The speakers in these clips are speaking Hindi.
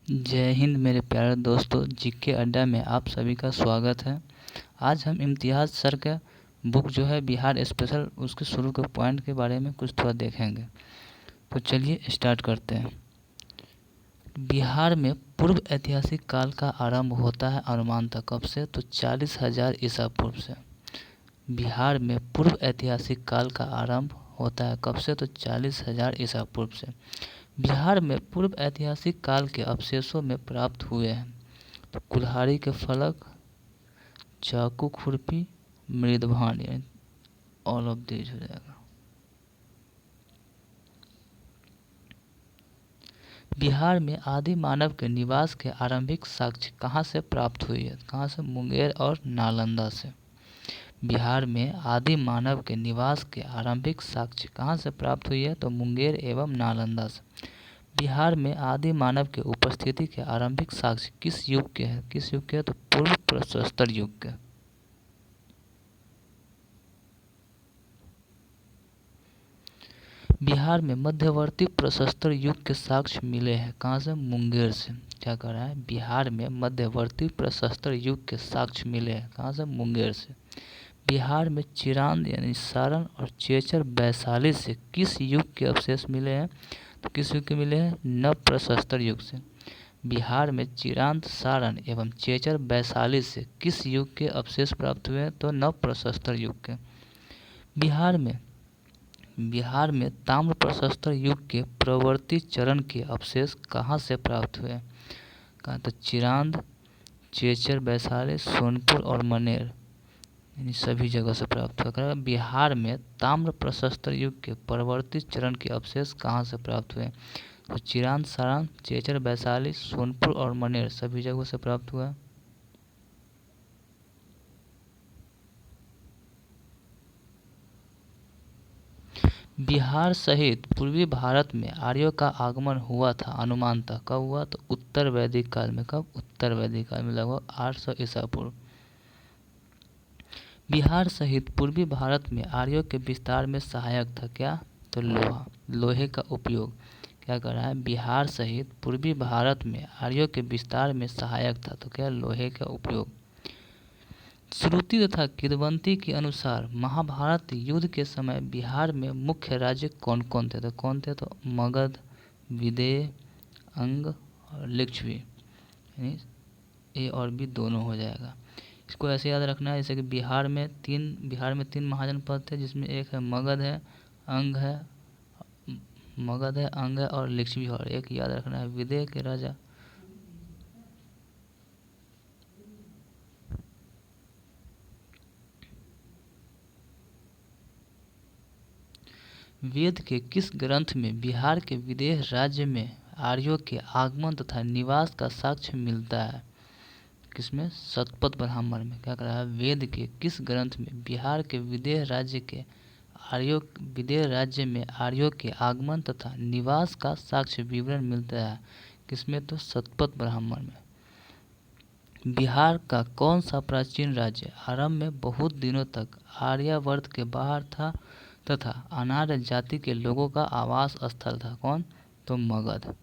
जय हिंद मेरे प्यारे दोस्तों, जीके अड्डा में आप सभी का स्वागत है। आज हम इम्तियाज़ सर का बुक जो है बिहार स्पेशल, उसके शुरू के पॉइंट के बारे में कुछ थोड़ा देखेंगे। तो चलिए स्टार्ट करते हैं। बिहार में पूर्व ऐतिहासिक काल का आरंभ होता है अनुमानतः कब से, तो 40,000 ईसा पूर्व से। बिहार में पूर्व ऐतिहासिक काल का आरंभ होता है कब से, तो 40,000 ईसा पूर्व से। बिहार में पूर्व ऐतिहासिक काल के अवशेषों में प्राप्त हुए हैं तो कुल्हाड़ी के फलक, चाकू, खुरपी, मृदभांड, यानी ऑल ऑफ दीज हो जाएगा। बिहार में आदि मानव के निवास के आरंभिक साक्ष्य कहाँ से प्राप्त हुई है? कहाँ से? मुंगेर और नालंदा से। बिहार में आदि मानव के निवास के आरंभिक साक्ष्य कहाँ से प्राप्त हुई है? तो मुंगेर एवं नालंदा से। बिहार में आदि मानव के उपस्थिति के आरंभिक साक्ष्य किस युग के हैं? किस युग के हैं? तो पूर्व प्रशस्तर युग के। बिहार में मध्यवर्ती प्रशस्तर युग के साक्ष्य मिले हैं कहाँ से? मुंगेर से। क्या कह रहा है? बिहार में मध्यवर्ती प्रशस्तर युग के साक्ष्य मिले हैं कहाँ से? मुंगेर से। बिहार में चिरांद यानी सारण और चेचर वैशाली से किस युग के अवशेष मिले हैं? तो किस युग के मिले हैं? नव प्रशस्तर युग से। बिहार में चिरांद, सारण एवं चेचर वैशाली से किस युग के अवशेष प्राप्त हुए हैं? तो नव प्रशस्तर युग के। बिहार में ताम्र प्रशस्तर युग के प्रवर्ती चरण के अवशेष कहाँ से प्राप्त हुए? कहाँ? तो चिरांद, चेचर वैशाली, सोनपुर और मनेर, यानी सभी जगह से प्राप्त हुआ। बिहार में ताम्र प्रशस्तर युग के प्रवर्ती चरण के अवशेष कहाँ से प्राप्त हुए? तो चिरांद, सारण, चेचर वैशाली, सोनपुर और मनेर सभी जगहों से प्राप्त हुआ। बिहार सहित पूर्वी भारत में आर्यों का आगमन हुआ था अनुमानतः कब हुआ? तो उत्तर वैदिक काल में। कब? उत्तर वैदिक काल में, लगभग 800 ईसा पूर्व। बिहार सहित पूर्वी भारत में आर्यों के विस्तार में सहायक था क्या? तो लोहा, लोहे का उपयोग। क्या कर रहा है? बिहार सहित पूर्वी भारत में आर्यों के विस्तार में सहायक था तो क्या? लोहे का उपयोग। श्रुति तथा किंवदंती के अनुसार महाभारत युद्ध के समय बिहार में मुख्य राज्य कौन कौन थे? तो कौन थे? तो मगध, विदेह, अंग और लिच्छवी, यानी ए और बी दोनों हो जाएगा। इसको ऐसे याद रखना है जैसे कि बिहार में तीन महाजनपद थे, जिसमें एक है मगध है, अंग है, और लिच्छवी, और एक याद रखना है विदेह के राजा। वेद के किस ग्रंथ में बिहार के विदेह राज्य में आर्यों के आगमन तथा निवास का साक्ष्य मिलता है? किसमें? शतपथ ब्राह्मण में। क्या कर रहा है? वेद के किस ग्रंथ में बिहार के विदेह राज्य में आर्यों के आगमन तथा निवास का साक्ष्य विवरण मिलता है? किसमें? तो शतपथ ब्राह्मण में। बिहार का कौन सा प्राचीन राज्य आरंभ में बहुत दिनों तक आर्यावर्त के बाहर था तथा अनार्य जाति के लोगों का आवास स्थल था? कौन? तो मगध।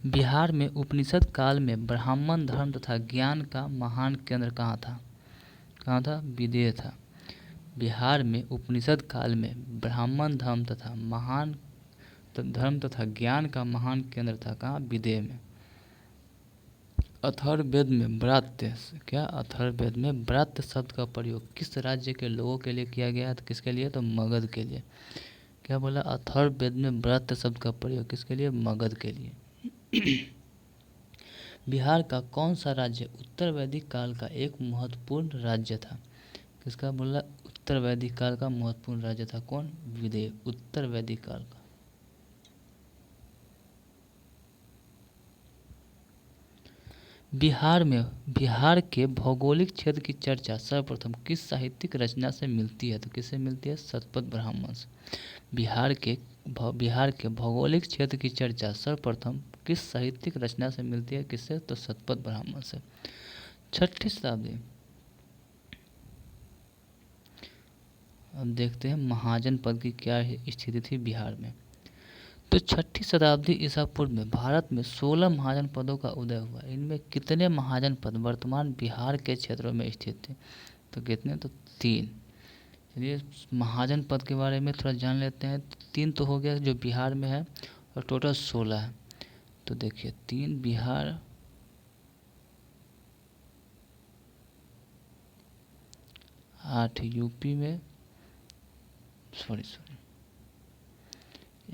बिहार में उपनिषद काल में ब्राह्मण धर्म तथा ज्ञान का महान केंद्र कहाँ था? कहाँ था? विदेह था। बिहार में उपनिषद काल में ब्राह्मण धर्म तथा ज्ञान का महान केंद्र था। कहाँ? विदेह में। अथर्ववेद में ब्रात्य, क्या? अथर्ववेद में ब्रात्य शब्द का प्रयोग किस राज्य के लोगों के लिए किया गया? तो किसके लिए? तो मगध के लिए। क्या बोला? अथर्ववेद में ब्रात्य शब्द का प्रयोग किसके लिए? मगध के लिए। बिहार का कौन सा राज्य उत्तर वैदिक काल का एक महत्वपूर्ण राज्य था? किसका बोला? उत्तर वैदिक काल का महत्वपूर्ण राज्य था। कौन? विदेह, उत्तर वैदिक काल का। बिहार के भौगोलिक क्षेत्र की चर्चा सर्वप्रथम किस साहित्यिक रचना से मिलती है? तो किससे मिलती है? शतपथ ब्राह्मण से। बिहार के भौगोलिक क्षेत्र की चर्चा सर्वप्रथम किस साहित्यिक रचना से मिलती है? किससे? तो शतपथ ब्राह्मण से। 6ठी शताब्दी, अब देखते हैं महाजन पद की क्या स्थिति थी बिहार में। तो 6ठी शताब्दी ईसा पूर्व में भारत में 16 महाजन पदों का उदय हुआ। इनमें कितने महाजन पद वर्तमान बिहार के क्षेत्रों में स्थित थे? तो कितने? तो 3। चलिए महाजन पद के बारे में थोड़ा जान लेते हैं। 3 तो हो गया जो बिहार में है और टोटल 16 है। तो देखिए 3 बिहार, 8 यूपी में, सॉरी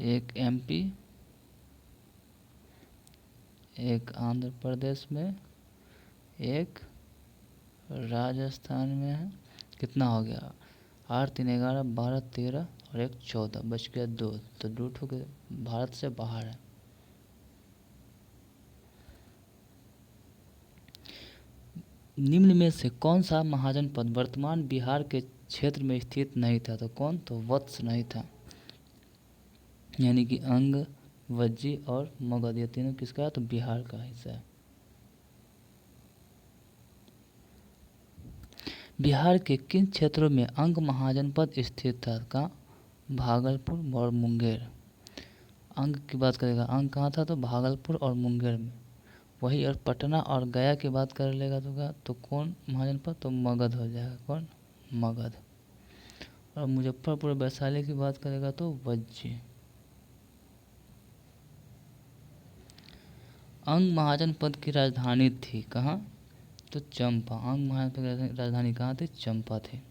1 एमपी, 1 आंध्र प्रदेश में, 1 राजस्थान में है। कितना हो गया? 8 3 11 12 13 और 1 14, बच गया 2। तो 2 ठो भारत से बाहर है। निम्न में से कौन सा महाजन पद वर्तमान बिहार के क्षेत्र में स्थित नहीं था? तो कौन? तो वत्स नहीं था, यानी कि अंग, वज्जी और मगध, ये तीनों किसका है? तो बिहार का हिस्सा है। बिहार के किन क्षेत्रों में अंग महाजन पद स्थित था? कहाँ? भागलपुर और मुंगेर। अंग की बात करेगा, अंग कहाँ था? तो भागलपुर और मुंगेर में। वही और पटना और गया की बात कर लेगा तो कौन महाजन पद? तो मगध हो जाएगा। कौन? मगध। और मुजफ्फरपुर वैशाली की बात करेगा तो वज्जी। अंग महाजन पद की राजधानी थी कहाँ? तो चंपा। अंग महाजन पद की राजधानी कहाँ थी? चंपा थी।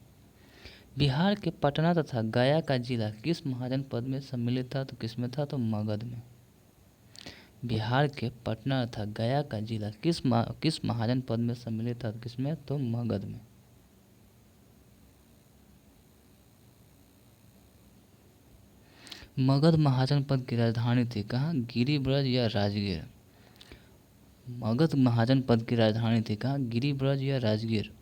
बिहार के पटना तथा गया का जिला किस महाजन पद में सम्मिलित था? तो किसमें था? तो मगध में। बिहार के पटना तथा गया का जिला किस महाजन पद में सम्मिलित था? तो किसमें? तो मगध में। मगध महाजन पद की राजधानी थी कहाँ? गिरिब्रज या राजगीर। मगध महाजन पद की राजधानी थी कहाँ? गिरिब्रज या राजगीर।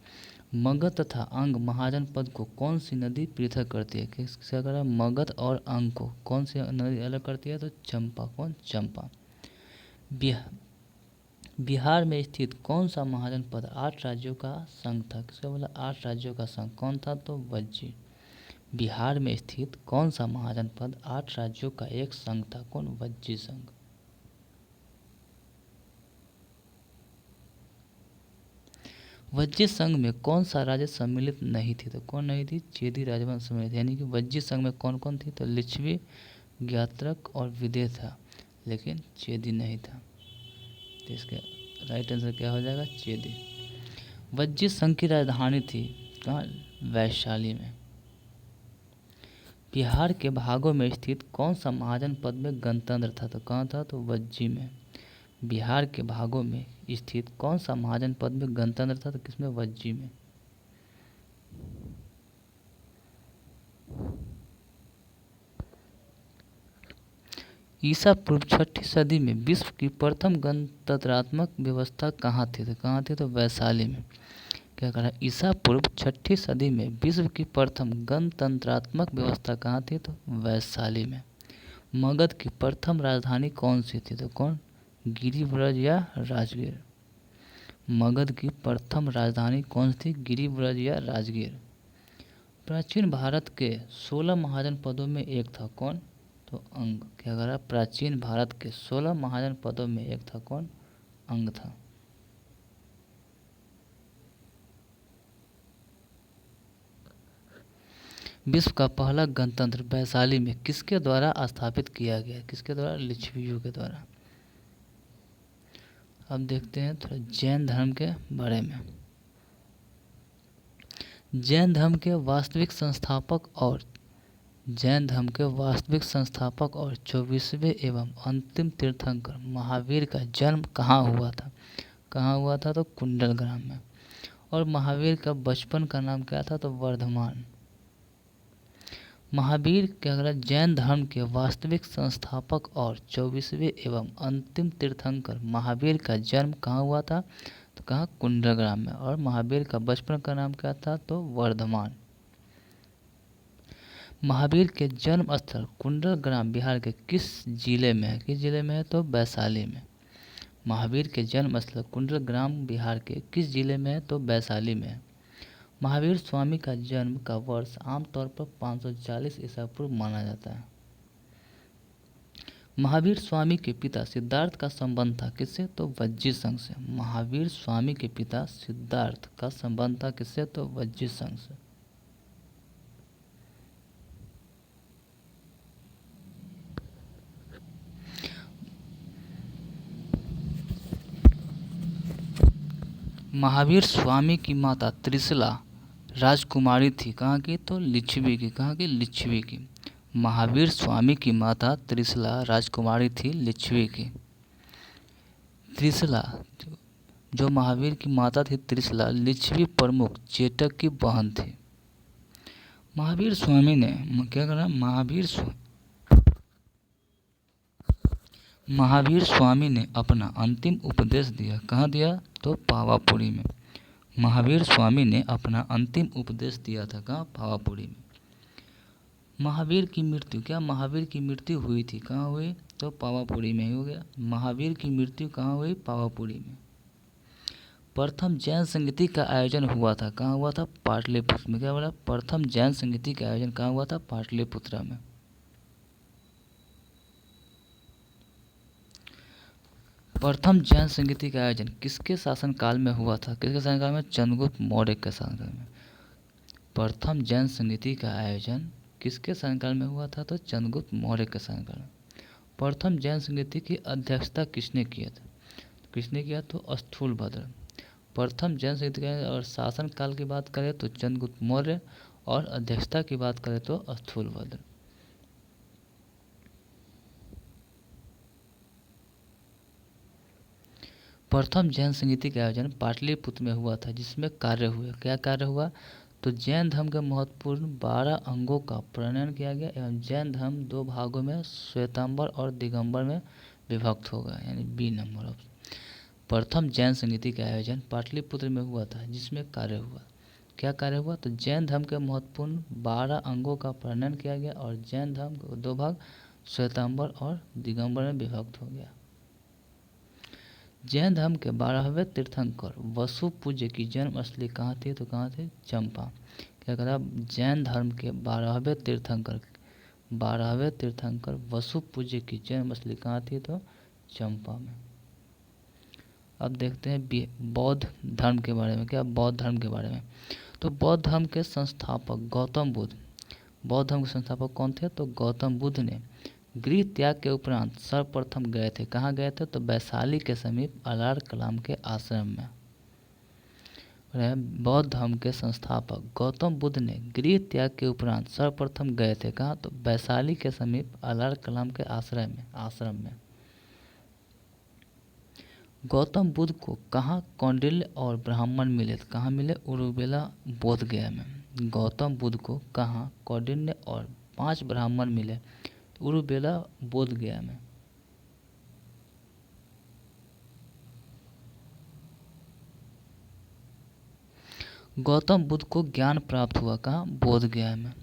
मगध तथा अंग महाजन पद को कौन सी नदी पृथक करती है? किसका करा? मगध और अंग को कौन सी नदी अलग करती है? तो चंपा। कौन? चंपा। बिहार में स्थित कौन सा महाजन पद 8 राज्यों का संघ था? किसका बोला? 8 राज्यों का संघ। कौन था? तो वज्जी। बिहार में स्थित कौन सा महाजन पद 8 राज्यों का एक संघ था? कौन? वज्जी संघ। वज्जी संघ में कौन सा राज्य सम्मिलित नहीं थी? तो कौन नहीं थी? चेदी राजवंश सम्मिलित, यानी कि वज्जी संघ में कौन कौन थी? तो लिच्छवी, ज्ञात्रक और विदेह था, लेकिन चेदी नहीं था। तो इसका राइट आंसर क्या हो जाएगा? चेदी। वज्जी संघ की राजधानी थी कहाँ? वैशाली में। बिहार के भागों में स्थित कौन सा महाजन पद में गणतंत्र था? तो कहाँ था? तो वज्जी में। बिहार के भागों में स्थित कौन सा महाजन पद में गणतंत्र था? तो किसमें? वज्जी में। ईसा पूर्व 6ठी सदी में विश्व की प्रथम गणतंत्रात्मक व्यवस्था कहाँ थी? तो कहाँ थी? तो वैशाली में। क्या कहा? ईसा पूर्व 6ठी सदी में विश्व की प्रथम गणतंत्रात्मक व्यवस्था कहाँ थी? तो वैशाली में। मगध की प्रथम राजधानी कौन सी थी? तो कौन? गिरिब्रज या राजगीर। मगध की प्रथम राजधानी कौन सी थी? गिरिब्रज या राजगीर। प्राचीन भारत के 16 महाजन पदों में एक था। कौन? तो अंग। क्या कह रहा? प्राचीन भारत के 16 महाजन पदों में एक था। कौन? अंग था। विश्व का पहला गणतंत्र वैशाली में किसके द्वारा स्थापित किया गया? किसके द्वारा? लिच्छवियों के द्वारा। अब देखते हैं थोड़ा जैन धर्म के बारे में। जैन धर्म के वास्तविक संस्थापक और 24वें एवं अंतिम तीर्थंकर महावीर का जन्म कहाँ हुआ था? कहाँ हुआ था? तो कुंडल ग्राम में। और महावीर का बचपन का नाम क्या था? तो वर्धमान। महावीर क्या करा? जैन धर्म के वास्तविक संस्थापक और 24वें एवं अंतिम तीर्थंकर महावीर का जन्म कहाँ हुआ था? तो कहाँ? कुंडल ग्राम में। और महावीर का बचपन का नाम क्या था? तो वर्धमान। महावीर के जन्म स्थल कुंडल ग्राम बिहार के किस जिले में है? किस जिले में है? तो वैशाली में। महावीर के जन्म स्थल कुंडल ग्राम बिहार के किस जिले में है? तो वैशाली में है। महावीर स्वामी का जन्म का वर्ष आमतौर पर 540 ईसा पूर्व माना जाता है। महावीर स्वामी के पिता सिद्धार्थ का संबंध था किससे? तो वज्जी संघ से। महावीर स्वामी के पिता सिद्धार्थ का संबंध था किससे? तो वज्जी संघ से। महावीर स्वामी की माता त्रिशला राजकुमारी थी। कहाँ की? तो लिच्छवी की। कहाँ की? लिच्छवी की। महावीर स्वामी की माता त्रिशला राजकुमारी थी, लिच्छवी की। त्रिशला जो महावीर की माता थी, त्रिशला लिच्छवी प्रमुख चेटक की बहन थी। महावीर स्वामी ने क्या करा? महावीर स्वामी ने अपना अंतिम उपदेश दिया। कहाँ दिया? तो पावापुरी में। महावीर स्वामी ने अपना अंतिम उपदेश दिया था। कहाँ? पावापुरी में। महावीर की मृत्यु, क्या महावीर की मृत्यु हुई थी? कहाँ हुई? तो पावापुरी में ही हो गया। महावीर की मृत्यु कहाँ हुई? पावापुरी में। प्रथम जैन संगीति का आयोजन हुआ था। कहाँ हुआ था? पाटलिपुत्र में। क्या बोला? प्रथम जैन संगीति का आयोजन कहाँ हुआ था? पाटलिपुत्र में। प्रथम जैन संगीति का आयोजन किसके शासनकाल में हुआ था? किसके शासनकाल में? चंद्रगुप्त मौर्य के शासनकाल में। प्रथम जैन संगीति का आयोजन किसके शासनकाल में हुआ था? तो चंद्रगुप्त मौर्य के शासनकाल में। प्रथम जैन संगीति की अध्यक्षता किसने किया था? किसने किया? तो स्थूलभद्र। प्रथम जैन संगीति का और शासनकाल की बात करें तो चंद्रगुप्त मौर्य, और अध्यक्षता की बात करें तो स्थूलभद्र। प्रथम जैन संगीति का आयोजन पाटलिपुत्र में हुआ था, जिसमें कार्य हुए। क्या कार्य हुआ? तो जैन धर्म के महत्वपूर्ण 12 अंगों का प्रणयन किया गया एवं जैन धर्म 2 भागों में श्वेतांबर और दिगंबर में विभक्त हो गया, यानी बी नंबर ऑप्शन। प्रथम जैन संगीति का आयोजन पाटलिपुत्र में हुआ था, जिसमें कार्य हुआ। क्या कार्य हुआ? तो जैन धर्म के महत्वपूर्ण 12 अंगों का प्रणयन किया गया और जैन धर्म को 2 भाग श्वेतांबर और दिगंबर में विभक्त हो गया। जैन धर्म के 12वें तीर्थंकर वसु पूज्य की जन्मस्थली कहाँ थी? तो कहाँ थे? चंपा। क्या करा? जैन धर्म के 12वें तीर्थंकर वसु पूज्य की जन्मस्थली कहाँ थी? तो चंपा में। अब देखते हैं बौद्ध धर्म के बारे में। क्या? बौद्ध धर्म के बारे में। तो बौद्ध धर्म के संस्थापक गौतम बुद्ध। बौद्ध धर्म के संस्थापक कौन थे? तो गौतम बुद्ध ने गृह त्याग के उपरांत सर्वप्रथम गए थे। कहाँ गए थे? तो वैशाली के समीप अलार कलाम के आश्रम में। बौद्ध धर्म के संस्थापक गौतम बुद्ध ने गृह त्याग के उपरांत सर्वप्रथम गए थे। कहाँ? तो वैशाली के समीप अलार कलाम के आश्रम में। गौतम बुद्ध को कहाँ कौंडिल्य और ब्राह्मण मिले? कहाँ मिले? उरुबेला बोध गया में। गौतम बुद्ध को कहाँ कौंडिल्य और 5 ब्राह्मण मिले? उरुबेला बोध गया में। गौतम बुद्ध को ज्ञान प्राप्त हुआ कहाँ? बोध गया में।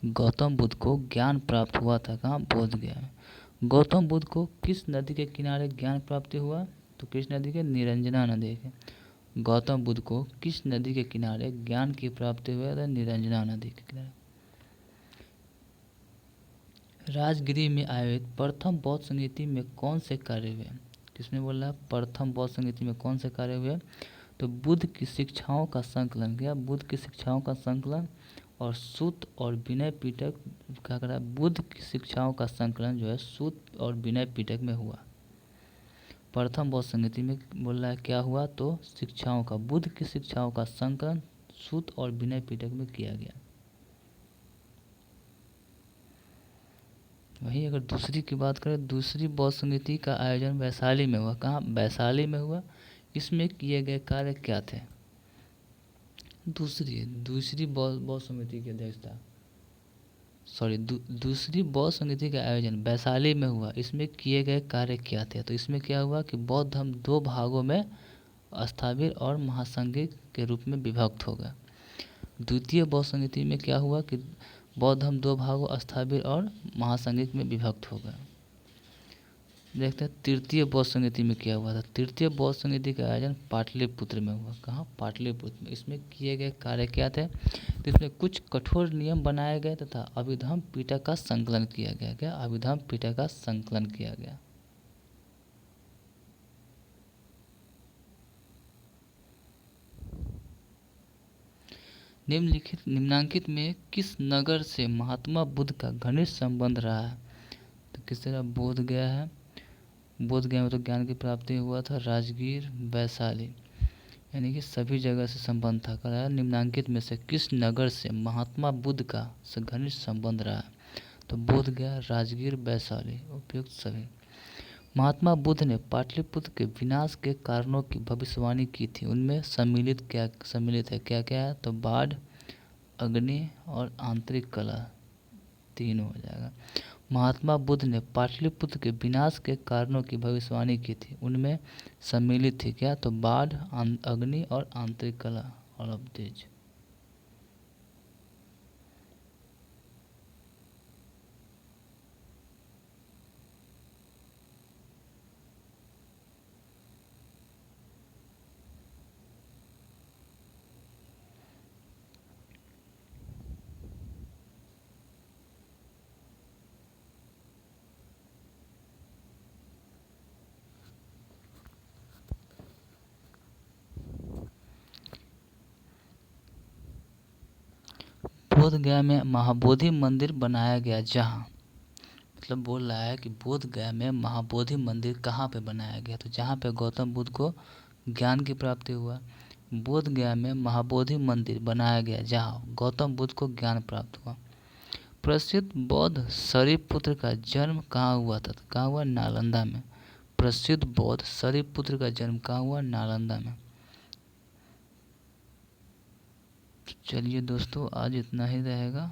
गौतम बुद्ध को ज्ञान प्राप्त हुआ था कहाँ? बोध गया में। गौतम बुद्ध को किस नदी के किनारे ज्ञान प्राप्ति हुआ? तो किस नदी के? निरंजना नदी के। गौतम बुद्ध को किस नदी के किनारे ज्ञान की प्राप्ति हुआ? था निरंजना नदी के किनारे। राजगृह में आयोजित प्रथम बौद्ध संगीति में कौन से कार्य हुए? किसने बोला? प्रथम बौद्ध संगीति में कौन से कार्य हुए? तो बुद्ध की शिक्षाओं का संकलन किया। बुद्ध की शिक्षाओं का संकलन और सूत और विनय पिटक क्या करा? बुद्ध की शिक्षाओं का संकलन जो है सूत और विनय पिटक में हुआ। प्रथम बौद्ध संगीति में बोल रहा है क्या हुआ? तो शिक्षाओं का, बुद्ध की शिक्षाओं का संकलन सूत और विनय पिटक में किया गया। वहीं अगर दूसरी की बात करें, दूसरी बौद्ध संगीति का आयोजन वैशाली में हुआ। कहाँ? वैशाली में हुआ। इसमें किए गए कार्य क्या थे? दूसरी बौद्ध समिति की अध्यक्षता दूसरी बौद्ध समिति का आयोजन वैशाली में हुआ। इसमें किए गए कार्य क्या थे? तो इसमें क्या हुआ कि बौद्ध धर्म 2 भागों में स्थाविर और महासंघिक के रूप में विभक्त हो गया। द्वितीय बौद्ध समिति में क्या हुआ कि बौद्ध धर्म 2 भागों स्थाविर और महासंघिक में विभक्त हो गया। देखते हैं तृतीय बौद्ध संगीति में क्या हुआ था। तृतीय बौद्ध संगीति का आयोजन पाटलिपुत्र में हुआ। कहाँ? पाटलिपुत्र में। इसमें किए गए कार्य क्या थे? तो इसमें कुछ कठोर नियम बनाए गए तथा अभिधम्म पिटक का संकलन किया गया। क्या? अभिधम्म पिटक का संकलन किया गया। निम्नांकित में किस नगर से महात्मा बुद्ध का घनिष्ठ संबंध रहा है? तो किस तरह? बोध गया है। बोध गया में तो ज्ञान की प्राप्ति हुआ था। राजगीर, वैशाली, यानी कि सभी जगह से संबंध था। कहा निम्नांकित में से किस नगर से महात्मा बुद्ध का घनिष्ठ संबंध रहा है? तो बोध गया, राजगीर, वैशाली, उपयुक्त सभी। महात्मा बुद्ध ने पाटलिपुत्र के विनाश के कारणों की भविष्यवाणी की थी। उनमें सम्मिलित है? क्या क्या है? तो बाढ़, अग्नि और आंतरिक कलह, तीन हो जाएगा। महात्मा बुद्ध ने पाटलिपुत्र के विनाश के कारणों की भविष्यवाणी की थी। उनमें सम्मिलित थी क्या? तो बाढ़, अग्नि और आंतरिक कलह, ऑल ऑफ दीज। बोध गया में महाबोधि मंदिर बनाया गया। जहाँ मतलब बोल रहा है कि बोध गया में महाबोधि मंदिर कहाँ पे बनाया गया? तो जहाँ पे गौतम बुद्ध को ज्ञान की प्राप्ति हुआ। बोध गया में महाबोधि मंदिर बनाया गया जहाँ गौतम बुद्ध को ज्ञान प्राप्त हुआ। प्रसिद्ध बौद्ध शरीपुत्र का जन्म कहाँ हुआ था? कहाँ हुआ? नालंदा में। प्रसिद्ध बौद्ध शरीपुत्र का जन्म कहाँ हुआ? नालंदा में। चलिए दोस्तों, आज इतना ही रहेगा।